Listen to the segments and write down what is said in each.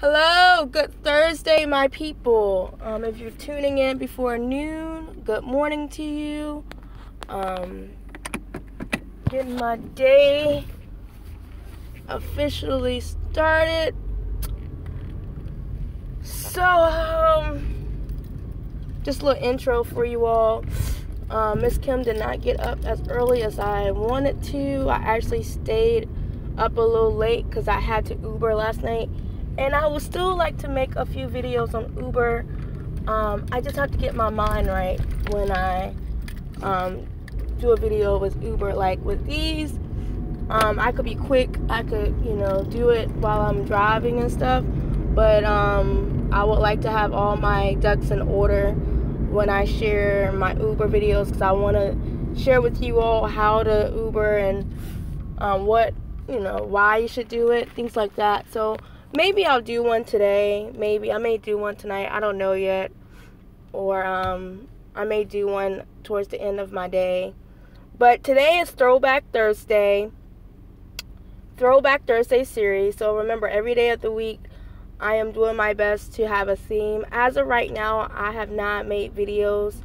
Hello, good Thursday, my people. If you're tuning in before noon, good morning to you. Getting my day officially started. So, just a little intro for you all. Miss Kim did not get up as early as I wanted to. I actually stayed up a little late because I had to Uber last night. And I would still like to make a few videos on Uber. I just have to get my mind right when I do a video with Uber. Like with these, I could be quick. I could, do it while I'm driving and stuff. But I would like to have all my ducks in order when I share my Uber videos, because I want to share with you all how to Uber and what, why you should do it, things like that. So maybe I'll do one today. Maybe I may do one tonight. I don't know yet. Or I may do one towards the end of my day. But today is Throwback Thursday. Throwback Thursday series. So remember, every day of the week, I am doing my best to have a theme. As of right now, I have not made videos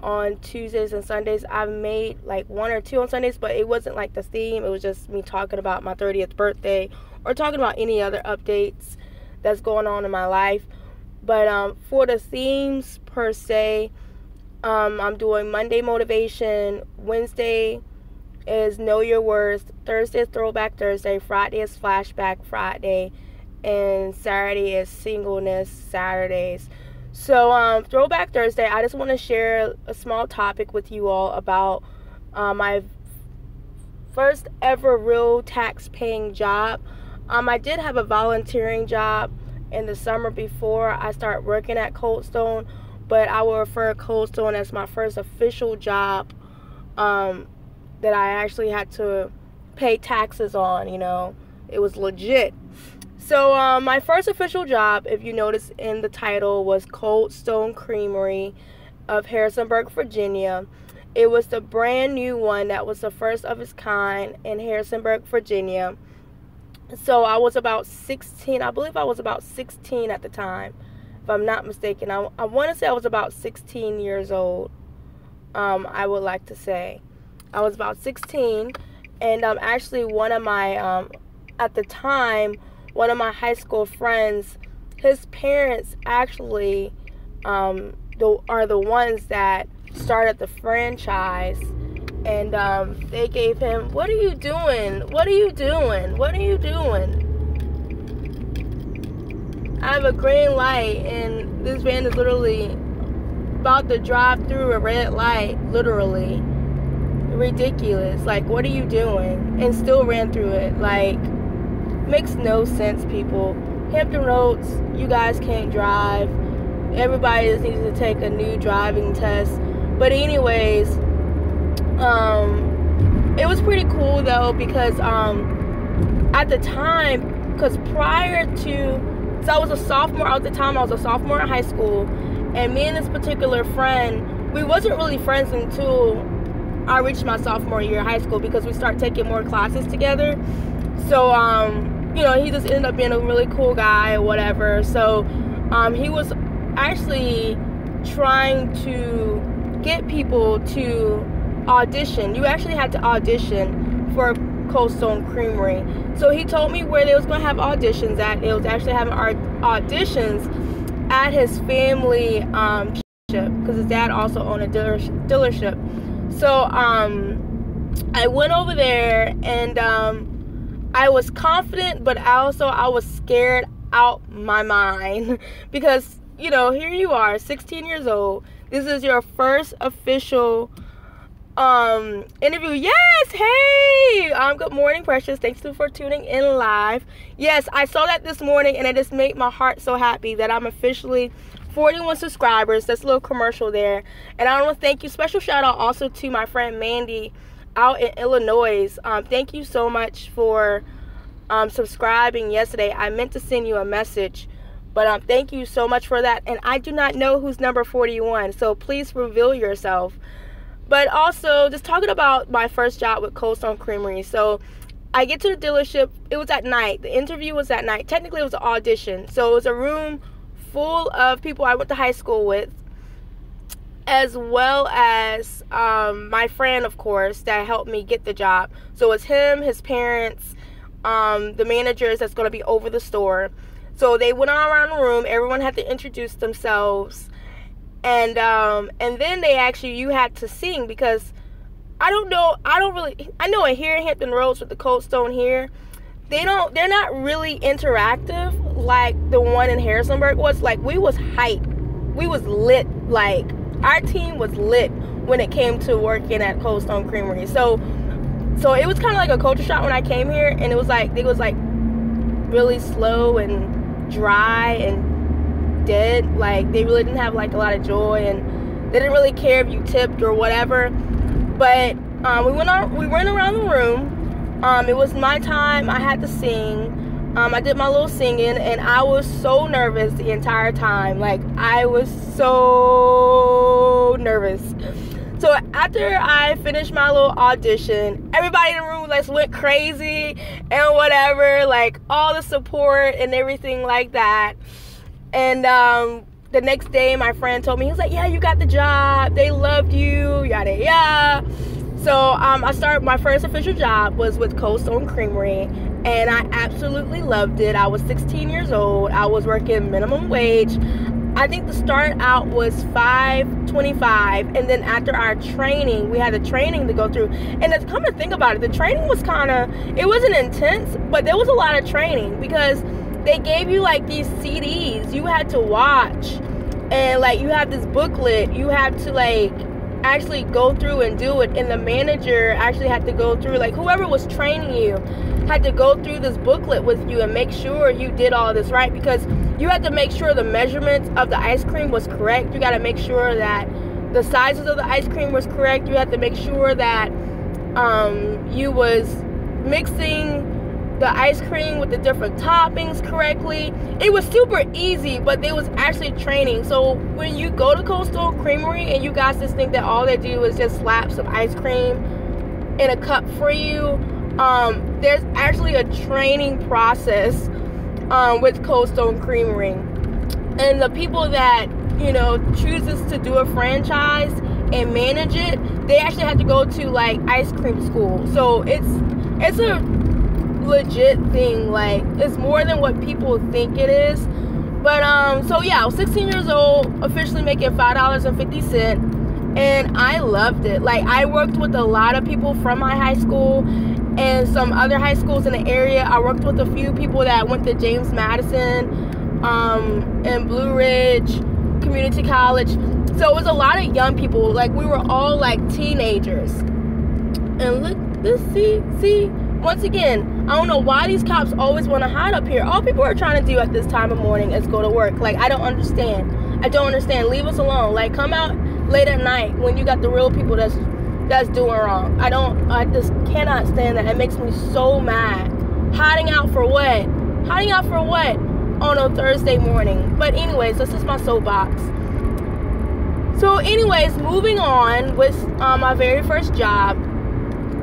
on Tuesdays and Sundays. I've made like one or two on Sundays, but it wasn't like the theme. It was just me talking about my 30th birthday or talking about any other updates that's going on in my life. But for the themes per se, I'm doing Monday motivation, Wednesday is know your worth, Thursday is Throwback Thursday, Friday is Flashback Friday, and Saturday is Singleness Saturdays. So Throwback Thursday, I just want to share a small topic with you all about my first ever real tax paying job. I did have a volunteering job in the summer before I started working at Cold Stone, but I will refer Cold Stone as my first official job that I actually had to pay taxes on. It was legit. So my first official job, if you notice in the title, was Cold Stone Creamery of Harrisonburg, Virginia. It was the brand new one that was the first of its kind in Harrisonburg, Virginia. So I was about 16. I believe I was about 16 at the time, if I'm not mistaken. I want to say I was about 16 years old. I would like to say I was about 16, and actually one of my at the time, one of my high school friends, his parents actually are the ones that started the franchise. And they gave him, what are you doing? What are you doing? What are you doing? I have a green light, and this van is literally about to drive through a red light. Literally. Ridiculous. Like, what are you doing? And still ran through it. Like, makes no sense, people. Hampton Roads, you guys can't drive. Everybody just needs to take a new driving test. But anyways, it was pretty cool though, because at the time, because prior to, so I was a sophomore at the time, I was a sophomore in high school, and me and this particular friend, we wasn't really friends until I reached my sophomore year of high school, because we started taking more classes together. So he just ended up being a really cool guy or whatever. So he was actually trying to get people to audition. You actually had to audition for Cold Stone Creamery. So he told me where they was going to have auditions at. They was actually having auditions at his family dealership, because his dad also owned a dealership. So I went over there, and I was confident, but I was scared out my mind because, here you are, 16 years old. This is your first official interview. Yes, hey, good morning, Precious. Thanks for tuning in live. Yes, I saw that this morning, and it just made my heart so happy that I'm officially 41 subscribers. That's a little commercial there. And I want to thank you. Special shout out also to my friend Mandy out in Illinois. Thank you so much for subscribing yesterday. I meant to send you a message, but thank you so much for that. And I do not know who's number 41, so please reveal yourself. But also, just talking about my first job with Cold Stone Creamery. So I get to the dealership. It was at night. The interview was at night. Technically, it was an audition. So it was a room full of people I went to high school with, as well as my friend, of course, that helped me get the job. So it's him, his parents, the managers that's going to be over the store. So they went all around the room. Everyone had to introduce themselves. And then you had to sing, because I know in here in Hampton Roads with the Cold Stone here, they're not really interactive like the one in Harrisonburg was. Like, we was hype. We was lit. Like, our team was lit when it came to working at Cold Stone Creamery. So it was kind of like a culture shock when I came here, and it was like really slow and dry and dead. Like, they really didn't have like a lot of joy, and they didn't really care if you tipped or whatever. But we went around the room. It was my time. I had to sing. I did my little singing, and I was so nervous the entire time. Like, I was so nervous. So after I finished my little audition, everybody in the room like went crazy and whatever, like all the support and everything like that. And the next day, my friend told me, he was like, yeah, you got the job. They loved you, yada, yada. So I started, my first official job was with Cold Stone Creamery, and I absolutely loved it. I was 16 years old. I was working minimum wage. I think the start out was $5.25, and then after our training, we had a training to go through. And to come to think about it, the training was it wasn't intense, but there was a lot of training, because they gave you like these CDs you had to watch, and like you have this booklet you have to like actually go through and do it, and the manager actually had to go through, like whoever was training you had to go through this booklet with you and make sure you did all this right, because you had to make sure the measurements of the ice cream was correct. You got to make sure that the sizes of the ice cream was correct. You had to make sure that you was mixing the ice cream with the different toppings correctly. It was super easy, but they was actually training. So when you go to Cold Stone Creamery and you guys just think that all they do is just slap some ice cream in a cup for you, there's actually a training process with Cold Stone Creamery. And the people that, chooses to do a franchise and manage it, they actually have to go to like ice cream school. So it's a legit thing. Like, it's more than what people think it is. But so yeah, I was 16 years old, officially making $5.50, and I loved it. Like, I worked with a lot of people from my high school and some other high schools in the area. I worked with a few people that went to James Madison and Blue Ridge Community College. So it was a lot of young people. Like, we were all like teenagers. And look, see, once again, I don't know why these cops always want to hide up here. All people are trying to do at this time of morning is go to work. Like, I don't understand. Leave us alone. Like, come out late at night when you got the real people that's doing wrong. I just cannot stand that. It makes me so mad. Hiding out for what? On a Thursday morning. But anyways, this is my soapbox. So anyways, moving on with my very first job.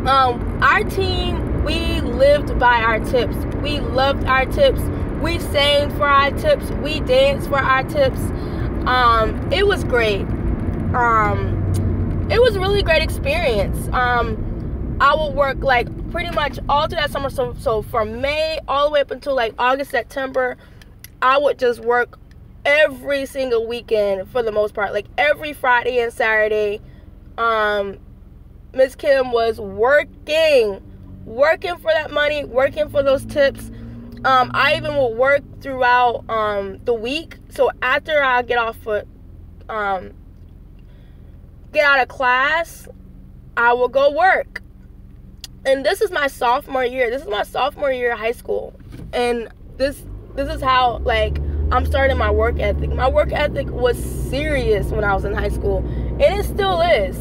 Our team, we lived by our tips. We loved our tips. We sang for our tips. We danced for our tips. It was great. It was a really great experience. I would work like pretty much all through that summer. So from May all the way up until like August, September, I would just work every single weekend for the most part. Like every Friday and Saturday, Miss Kim was working for that money, working for those tips. I even would work throughout the week. So after I get out of class, I will go work. And this is my sophomore year. This is my sophomore year of high school. And this is how, like, I'm starting my work ethic. My work ethic was serious when I was in high school. And it still is.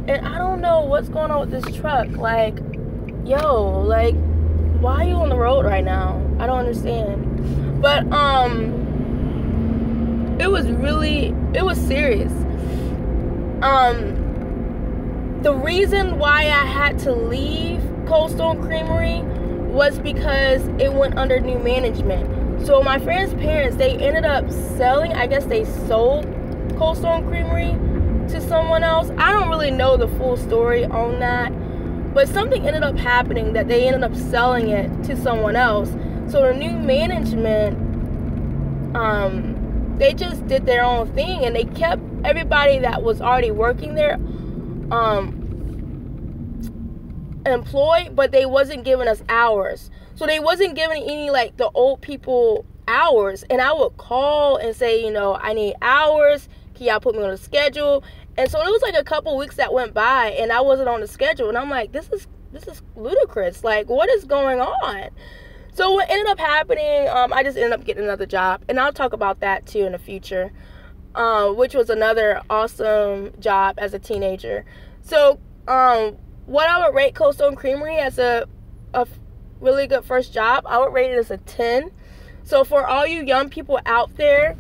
And I don't know what's going on with this truck. Like, yo, like, why are you on the road right now? I don't understand. But, it was serious. The reason why I had to leave Cold Stone Creamery was because it went under new management. So my friend's parents, they ended up selling, I guess they sold Cold Stone Creamery to someone else. I don't really know the full story on that, but something ended up happening that they ended up selling it to someone else. So the new management, they just did their own thing, and they kept everybody that was already working there employed, but they wasn't giving us hours. So they wasn't giving any, like, the old people hours. And I would call and say, you know, I need hours. Can y'all put me on the schedule? And so it was like a couple weeks that went by and I wasn't on the schedule. And I'm like, this is ludicrous. Like, what is going on? So what ended up happening, I just ended up getting another job. And I'll talk about that too in the future, which was another awesome job as a teenager. So what I would rate Cold Stone Creamery as a really good first job, I would rate it as a 10. So for all you young people out there,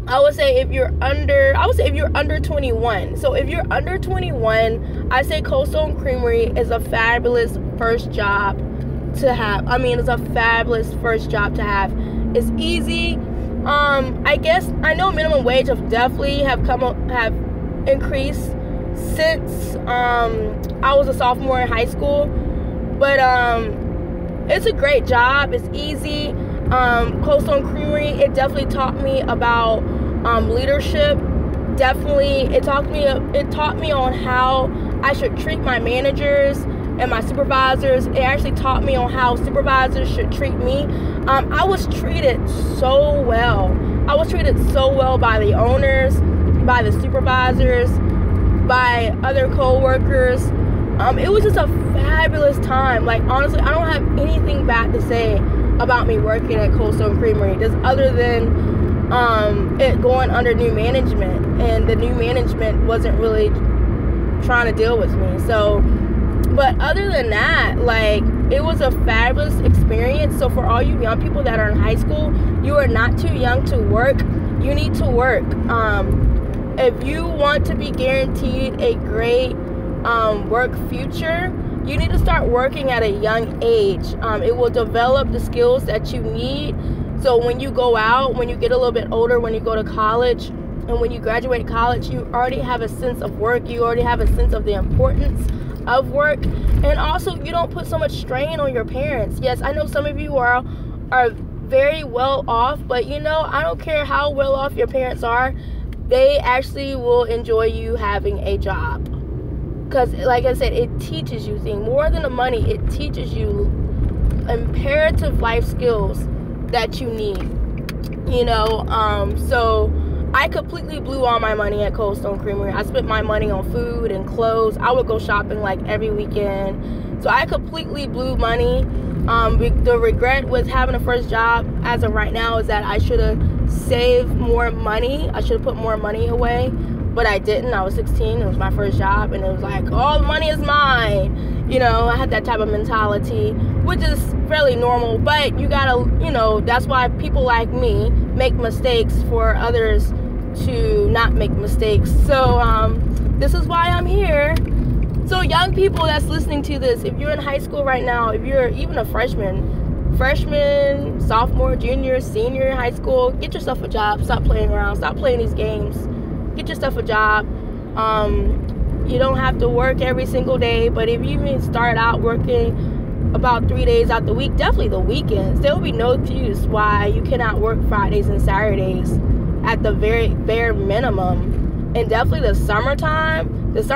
I would say if you're under 21. So if you're under 21, I say Cold Stone Creamery is a fabulous first job to have. I mean, it's a fabulous first job to have. It's easy. I guess I know minimum wage have increased since I was a sophomore in high school, but it's a great job. It's easy. Cold Stone Creamery, it definitely taught me about leadership. Definitely, it taught me on how I should treat my managers and my supervisors. It actually taught me on how supervisors should treat me. I was treated so well. I was treated so well by the owners, by the supervisors, by other co-workers. It was just a fabulous time. Like, honestly, I don't have anything bad to say about me working at Cold Stone Creamery, just other than it going under new management, and the new management wasn't really trying to deal with me. So, but other than that, like, it was a fabulous experience. So for all you young people that are in high school, you are not too young to work. You need to work. If you want to be guaranteed a great work future, you need to start working at a young age. It will develop the skills that you need. So when you go out, when you get a little bit older, when you go to college, and when you graduate college, you already have a sense of work. You already have a sense of the importance of work. And also, you don't put so much strain on your parents. Yes, I know some of you are very well off, but you know, I don't care how well off your parents are. They actually will enjoy you having a job. Because, like I said, it teaches you things. More than the money, it teaches you imperative life skills that you need. You know, so I completely blew all my money at Cold Stone Creamery. I spent my money on food and clothes. I would go shopping like every weekend. So I completely blew money. The regret with having a first job as of right now is that I should have saved more money. I should have put more money away. But I didn't. I was 16. It was my first job. And it was like, all the money is mine. You know, I had that type of mentality, which is fairly normal. But you gotta, you know, that's why people like me make mistakes for others to not make mistakes. So this is why I'm here. So young people that's listening to this, if you're in high school right now, if you're even a freshman, sophomore, junior, senior in high school, get yourself a job. Stop playing around. Stop playing these games. Get yourself a job. You don't have to work every single day, but if you even start out working about 3 days out the week, definitely the weekends, there will be no excuse why you cannot work Fridays and Saturdays at the very bare minimum. And definitely the summertime is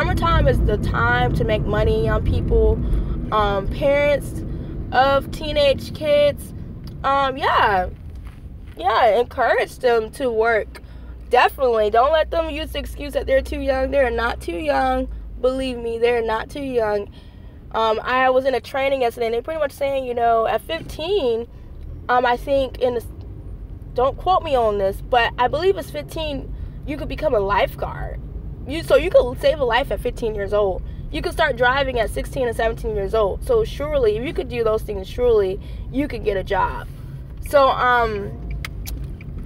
the time to make money. Young people, parents of teenage kids, encourage them to work. Definitely don't let them use the excuse that they're too young. They're not too young. Believe me, they're not too young. I was in a training yesterday, and they're pretty much saying, you know, at 15, I think don't quote me on this, but I believe it's 15, you could become a lifeguard. So you could save a life at 15 years old. You could start driving at 16 and 17 years old. So surely, if you could do those things, surely you could get a job. So,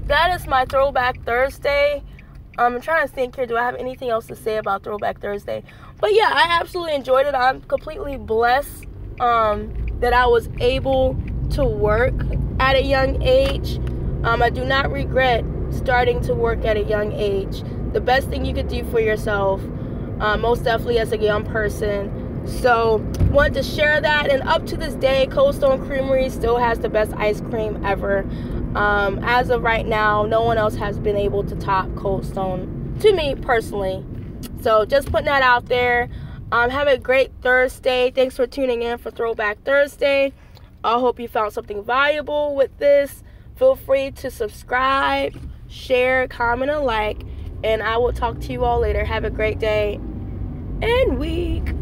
that is my Throwback Thursday. I'm trying to think here. Do I have anything else to say about Throwback Thursday? But yeah, I absolutely enjoyed it. I'm completely blessed that I was able to work at a young age. I do not regret starting to work at a young age. The best thing you could do for yourself, most definitely as a young person. So wanted to share that. And up to this day, Cold Stone Creamery still has the best ice cream ever. As of right now, no one else has been able to top Cold Stone, to me personally. So just putting that out there. Have a great Thursday. Thanks for tuning in for Throwback Thursday. I hope you found something valuable with this. Feel free to subscribe, share, comment, and like. And I will talk to you all later. Have a great day and week.